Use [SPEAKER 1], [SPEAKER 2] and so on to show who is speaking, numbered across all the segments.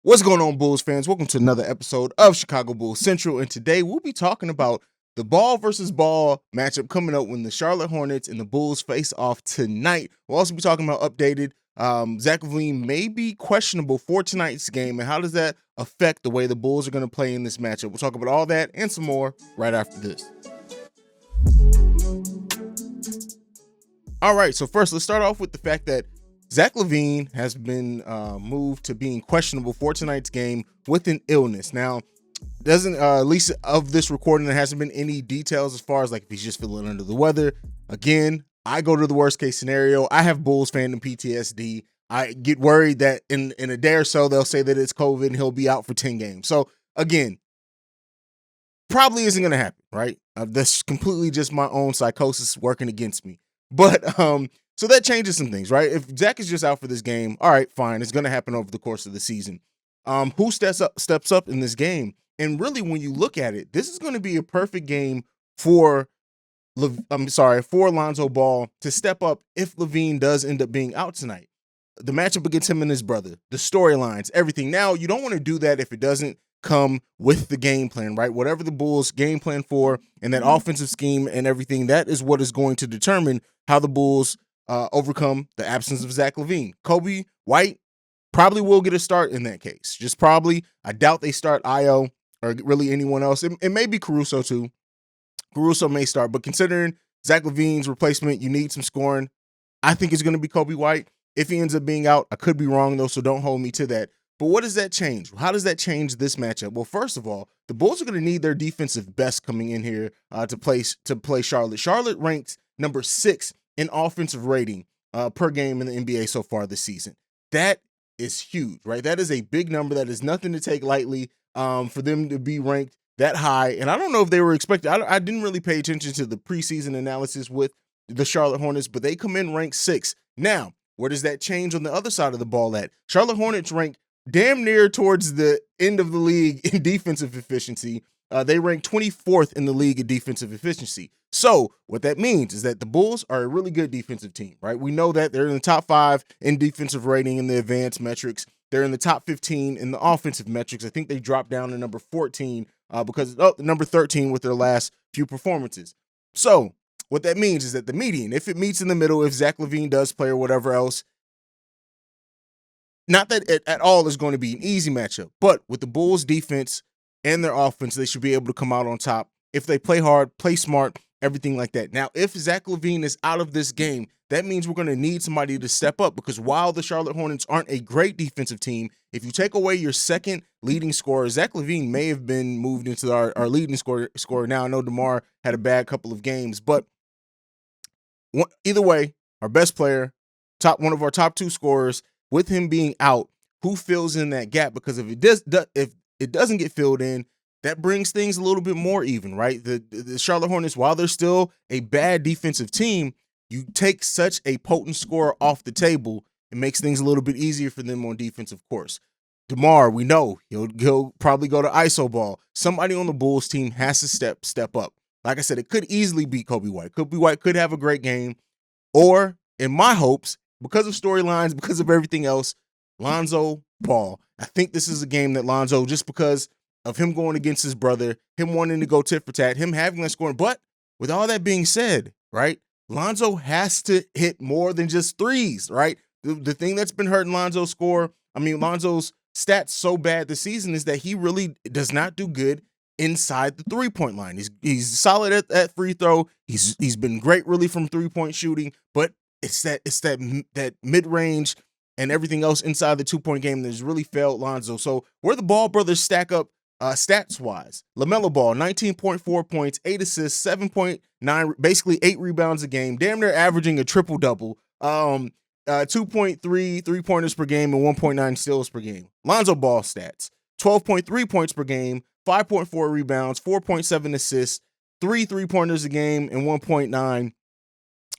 [SPEAKER 1] What's going on, Bulls fans? Welcome to another episode of Chicago Bulls Central, and today we'll be talking about the ball versus ball matchup coming up when the Charlotte Hornets and the Bulls face off tonight. We'll also be talking about updated Zach LaVine may be questionable for tonight's game, and how does that affect the way the Bulls are going to play in this matchup? We'll talk about all that and some more right after this. All right, so first let's start off with the fact that Zach LaVine has been moved to being questionable for tonight's game with an illness. Now, doesn't at least of this recording, there hasn't been any details as far as like if he's just feeling under the weather. Again, I go to the worst case scenario. I have Bulls fandom PTSD. I get worried that in a day or so they'll say that it's COVID and he'll be out for 10 games. So again, probably isn't going to happen, right? That's completely just my own psychosis working against me. But so that changes some things, right? If Zach is just out for this game, all right, fine. It's going to happen over the course of the season. Who steps up in this game? And really, when you look at it, this is going to be a perfect game for Lonzo Ball to step up if LaVine does end up being out tonight. The matchup against him and his brother, the storylines, everything. Now, you don't want to do that if it doesn't come with the game plan, right? Whatever the Bulls game plan for and that offensive scheme and everything, that is what is going to determine how the Bulls overcome the absence of Zach LaVine. Coby White probably will get a start in that case. Just probably. I doubt they start Io or really anyone else. It may be Caruso too. Caruso may start, but considering Zach LaVine's replacement, you need some scoring. I think it's going to be Coby White. If he ends up being out, I could be wrong though, so don't hold me to that. But what does that change? How does that change this matchup? Well, first of all, the Bulls are going to need their defensive best coming in here to play Charlotte. Charlotte ranks number 6 in offensive rating per game in the NBA so far this season. That is huge, right? That is a big number. That is nothing to take lightly for them to be ranked that high. And I don't know if they were expected. I didn't really pay attention to the preseason analysis with the Charlotte Hornets, but they come in ranked 6. Now, where does that change on the other side of the ball at? Charlotte Hornets rank damn near towards the end of the league in defensive efficiency. They rank 24th in the league in defensive efficiency. So what that means is that the Bulls are a really good defensive team, right? We know that they're in the top 5 in defensive rating in the advanced metrics. They're in the top 15 in the offensive metrics. I think they dropped down to number 14 because number 13 with their last few performances. So what that means is that the median, if it meets in the middle, if Zach LaVine does play or whatever else, not that it at all is going to be an easy matchup, but with the Bulls defense and their offense, they should be able to come out on top if they play hard, play smart, everything like that. Now, if Zach LaVine is out of this game, that means we're going to need somebody to step up because while the Charlotte Hornets aren't a great defensive team, if you take away your second leading scorer, Zach LaVine may have been moved into our leading scorer now. I know DeMar had a bad couple of games, but either way, our best player, one of our top 2 scorers, with him being out, who fills in that gap? Because if it doesn't get filled in, that brings things a little bit more even, right? The Charlotte Hornets, while they're still a bad defensive team, you take such a potent scorer off the table, it makes things a little bit easier for them on defense, of course. DeMar, we know he'll probably go to ISO ball. Somebody on the Bulls team has to step up. Like I said, it could easily be Coby White. Coby White could have a great game, or in my hopes, because of storylines, because of everything else, Lonzo Ball. I think this is a game that Lonzo, just because of him going against his brother, him wanting to go tit for tat, him having that scoring. But with all that being said, right, Lonzo has to hit more than just threes, right? The thing that's been hurting Lonzo's stats so bad this season is that he really does not do good inside the three-point line. He's solid at free throw. He's been great really from three-point shooting, but it's that mid-range and everything else inside the 2-point game that has really failed Lonzo. So where the Ball brothers stack up stats-wise, LaMelo Ball, 19.4 points, 8 assists, 7.9, basically 8 rebounds a game, damn near averaging a triple-double, 2.3 three-pointers per game and 1.9 steals per game. Lonzo Ball stats, 12.3 points per game, 5.4 rebounds, 4.7 assists, 3 three-pointers a game, and 1.9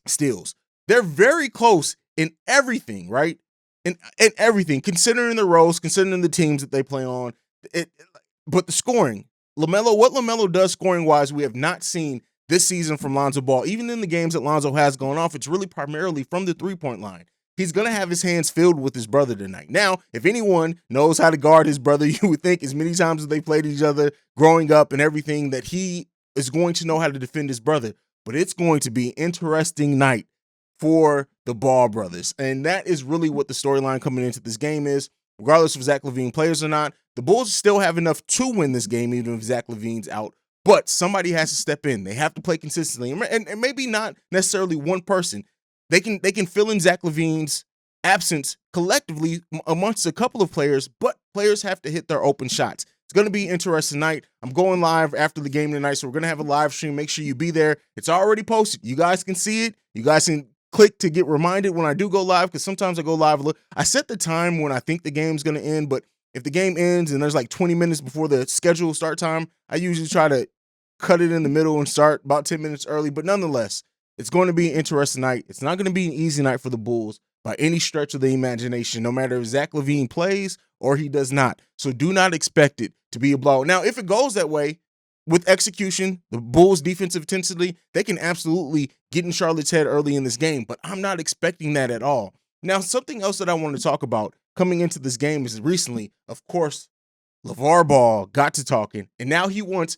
[SPEAKER 1] steals. They're very close in everything, right? In everything, considering the roles, considering the teams that they play on. But the scoring, what LaMelo does scoring-wise, we have not seen this season from Lonzo Ball. Even in the games that Lonzo has gone off, it's really primarily from the three-point line. he's going to have his hands filled with his brother tonight. Now, if anyone knows how to guard his brother, you would think as many times as they played each other growing up and everything that he is going to know how to defend his brother. But it's going to be an interesting night for the Ball brothers. And that is really what the storyline coming into this game is. Regardless if Zach LaVine plays or not, the Bulls still have enough to win this game, even if Zach LaVine's out. But somebody has to step in. They have to play consistently. And maybe not necessarily one person. They can fill in Zach LaVine's absence collectively amongst a couple of players, but players have to hit their open shots. It's going to be interesting tonight. I'm going live after the game tonight, so we're going to have a live stream. Make sure you be there. It's already posted. You guys can see it. You guys can click to get reminded when I do go live, because sometimes I go live. I set the time when I think the game's going to end, but if the game ends and there's like 20 minutes before the scheduled start time, I usually try to cut it in the middle and start about 10 minutes early. But nonetheless, it's going to be an interesting night. It's not going to be an easy night for the Bulls by any stretch of the imagination, no matter if Zach LaVine plays or he does not. So do not expect it to be a blowout. Now, if it goes that way, with execution, the Bulls' defensive intensity, they can absolutely get in Charlotte's head early in this game, but I'm not expecting that at all. Now, something else that I want to talk about coming into this game is recently, of course, LaVine Ball got to talking, and now he wanted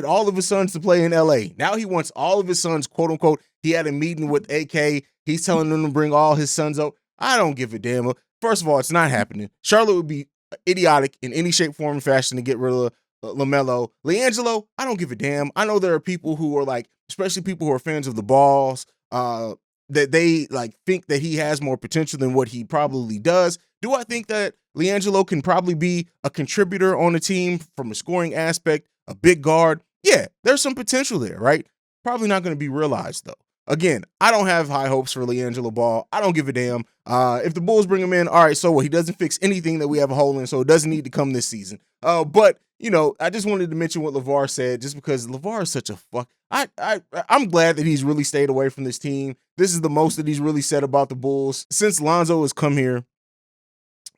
[SPEAKER 1] all of his sons to play in LA. Now he wants all of his sons, quote unquote. He had a meeting with AK. He's telling them to bring all his sons up. I don't give a damn. First of all, it's not happening. Charlotte would be idiotic in any shape, form, and fashion to get rid of LaMelo. LiAngelo, I don't give a damn. I know there are people who are like, especially people who are fans of the Balls, that they like think that he has more potential than what he probably does. Do I think that LiAngelo can probably be a contributor on a team from a scoring aspect, a big guard? Yeah, there's some potential there, right? Probably not going to be realized, though. Again, I don't have high hopes for LiAngelo Ball. I don't give a damn. If the Bulls bring him in, all right, so what? He doesn't fix anything that we have a hole in, so it doesn't need to come this season. But, you know, I just wanted to mention what LaVar said, just because LaVar is such a fuck. I'm glad that he's really stayed away from this team. This is the most that he's really said about the Bulls since Lonzo has come here.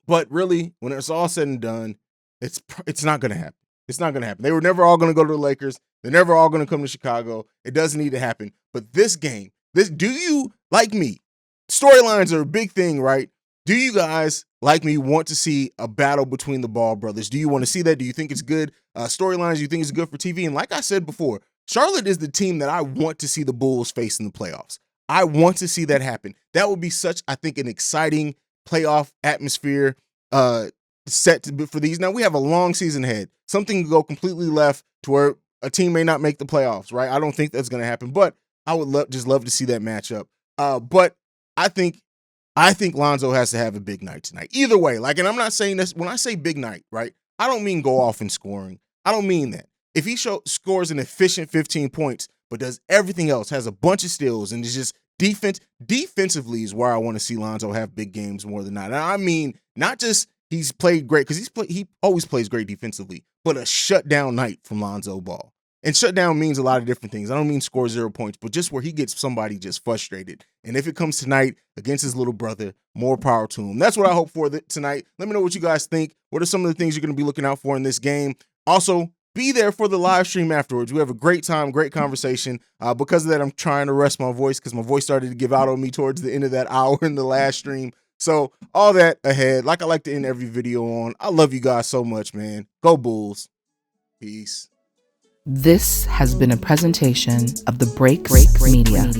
[SPEAKER 1] But really, when it's all said and done, it's not going to happen. It's not going to happen. They were never all going to go to the Lakers. They're never all going to come to Chicago. It doesn't need to happen. But this game, do you, like me, storylines are a big thing, right? Do you guys, like me, want to see a battle between the Ball brothers? Do you want to see that? Do you think it's good storylines? Do you think it's good for TV? And like I said before, Charlotte is the team that I want to see the Bulls face in the playoffs. I want to see that happen. That would be such, I think, an exciting playoff atmosphere set for these. Now, we have a long season ahead. Something can go completely left to where a team may not make the playoffs, right? I don't think that's going to happen, but I would love to see that matchup. But I think Lonzo has to have a big night tonight. Either way, like, and I'm not saying this, when I say big night, right, I don't mean go off in scoring. I don't mean that. If he scores an efficient 15 points, but does everything else, has a bunch of steals, and is just defensively is where I want to see Lonzo have big games more than not. And I mean, not just he's played great, because he always plays great defensively, but a shutdown night from Lonzo Ball. And shutdown means a lot of different things. I don't mean score 0 points, but just where he gets somebody just frustrated. And if it comes tonight against his little brother, more power to him. That's what I hope for tonight. Let me know what you guys think. What are some of the things you're going to be looking out for in this game? Also, be there for the live stream afterwards. We have a great time, great conversation. Because of that, I'm trying to rest my voice because my voice started to give out on me towards the end of that hour in the last stream. So all that ahead, like I like to end every video on. I love you guys so much, man. Go Bulls. Peace.
[SPEAKER 2] This has been a presentation of the Break Media.